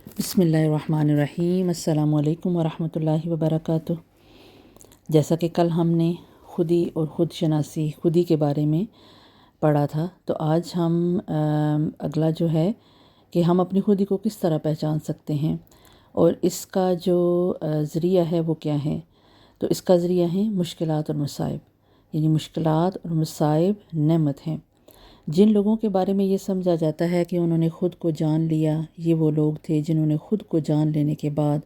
बिस्मिल्लाहिर्रहमानिर्रहीम। अस्सलामु अलैकुम वरहमतुल्लाहि वबरकातुह। जैसा कि कल हमने खुदी और ख़ुद शनासी खुदी के बारे में पढ़ा था, तो आज हम अगला जो है कि हम अपनी खुदी को किस तरह पहचान सकते हैं और इसका जो ज़रिया है वो क्या है। तो इसका ज़रिया है मुश्किलात और मसाइब, यानी मुश्किलात और मसाइब नेमत हैं। जिन लोगों के बारे में ये समझा जाता है कि उन्होंने ख़ुद को जान लिया, ये वो लोग थे जिन्होंने ख़ुद को जान लेने के बाद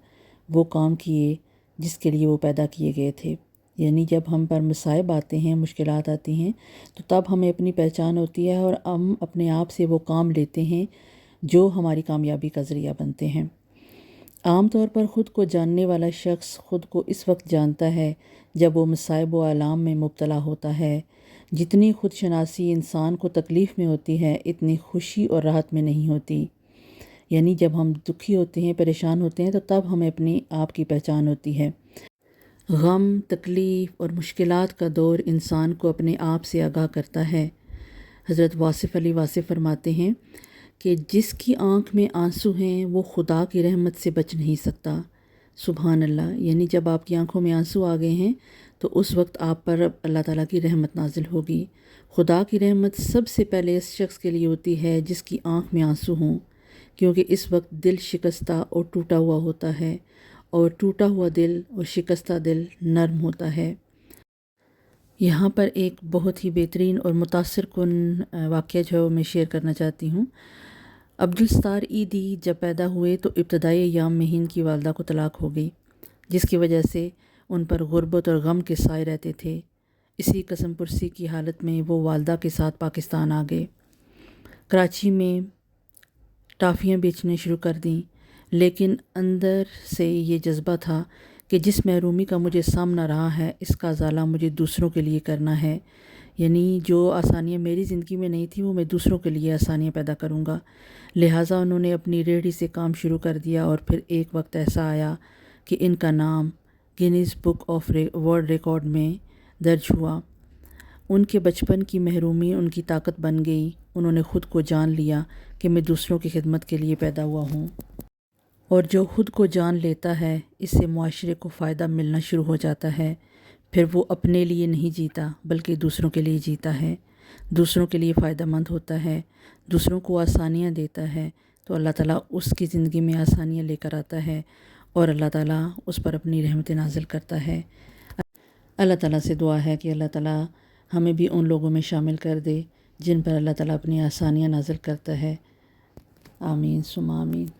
वो काम किए जिसके लिए वो पैदा किए गए थे। यानी जब हम पर मसाइब आते हैं, मुश्किलात आती हैं, तो तब हमें अपनी पहचान होती है और हम अपने आप से वो काम लेते हैं जो हमारी कामयाबी का ज़रिया बनते हैं। आम तौर पर ख़ुद को जानने वाला शख्स ख़ुद को इस वक्त जानता है जब वो मसाइब व आलाम में मुब्तला होता है। जितनी खुद शनासी इंसान को तकलीफ़ में होती है, इतनी खुशी और राहत में नहीं होती। यानी जब हम दुखी होते हैं, परेशान होते हैं, तो तब हमें अपनी आप की पहचान होती है। गम, तकलीफ़ और मुश्किलात का दौर इंसान को अपने आप से आगाह करता है। हज़रत वासिफ़ अली वासिफ़ फरमाते हैं कि जिसकी आँख में आंसू हैं वो खुदा की रहमत से बच नहीं सकता। सुभान अल्लाह। यानी जब आपकी आंखों में आंसू आ गए हैं तो उस वक्त आप पर अल्लाह ताला की रहमत नाजिल होगी। खुदा की रहमत सबसे पहले इस शख्स के लिए होती है जिसकी आँख में आंसू हों, क्योंकि इस वक्त दिल शिकस्ता और टूटा हुआ होता है, और टूटा हुआ दिल और शिकस्ता दिल नरम होता है। यहाँ पर एक बहुत ही बेहतरीन और मुतासिर कुन वाक़या जो मैं शेयर करना चाहती हूँ। अब्दुल सत्तार ईदी जब पैदा हुए तो इब्तदाई अय्याम में ही इनकी वालदा को तलाक हो गई, जिसकी वजह से उन पर गुर्बत और गम के साए रहते थे। इसी कसम पुरसी की हालत में वो वालदा के साथ पाकिस्तान आ गए। कराची में टाफ़ियाँ बेचने शुरू कर दी, लेकिन अंदर से ये जज्बा था कि जिस महरूमी का मुझे सामना रहा है, इसका ज़ाला मुझे दूसरों के लिए करना है। यानी जो आसानियाँ मेरी ज़िंदगी में नहीं थी वो मैं दूसरों के लिए आसानियाँ पैदा करूँगा। लिहाजा उन्होंने अपनी रेहड़ी से काम शुरू कर दिया और फिर एक वक्त ऐसा आया कि इनका नाम Guinness book of world record में दर्ज हुआ। उनके बचपन की महरूमी उनकी ताकत बन गई। उन्होंने ख़ुद को जान लिया कि मैं दूसरों की खिदमत के लिए पैदा हुआ हूँ, और जो ख़ुद को जान लेता है इससे मुआशरे को फ़ायदा मिलना शुरू हो जाता है। फिर वो अपने लिए नहीं जीता बल्कि दूसरों के लिए जीता है, दूसरों के लिए फ़ायदा मंद होता है, दूसरों को आसानियाँ देता है, तो अल्लाह ताला उसकी ज़िंदगी में आसानियाँ लेकर आता है और अल्लाह ताला उस पर अपनी रहमत नाज़िल करता है। अल्लाह ताला से दुआ है कि अल्लाह ताला हमें भी उन लोगों में शामिल कर दे जिन पर अल्लाह ताला अपनी आसानियाँ नाज़िल करता है। आमीन सुमा आमीन।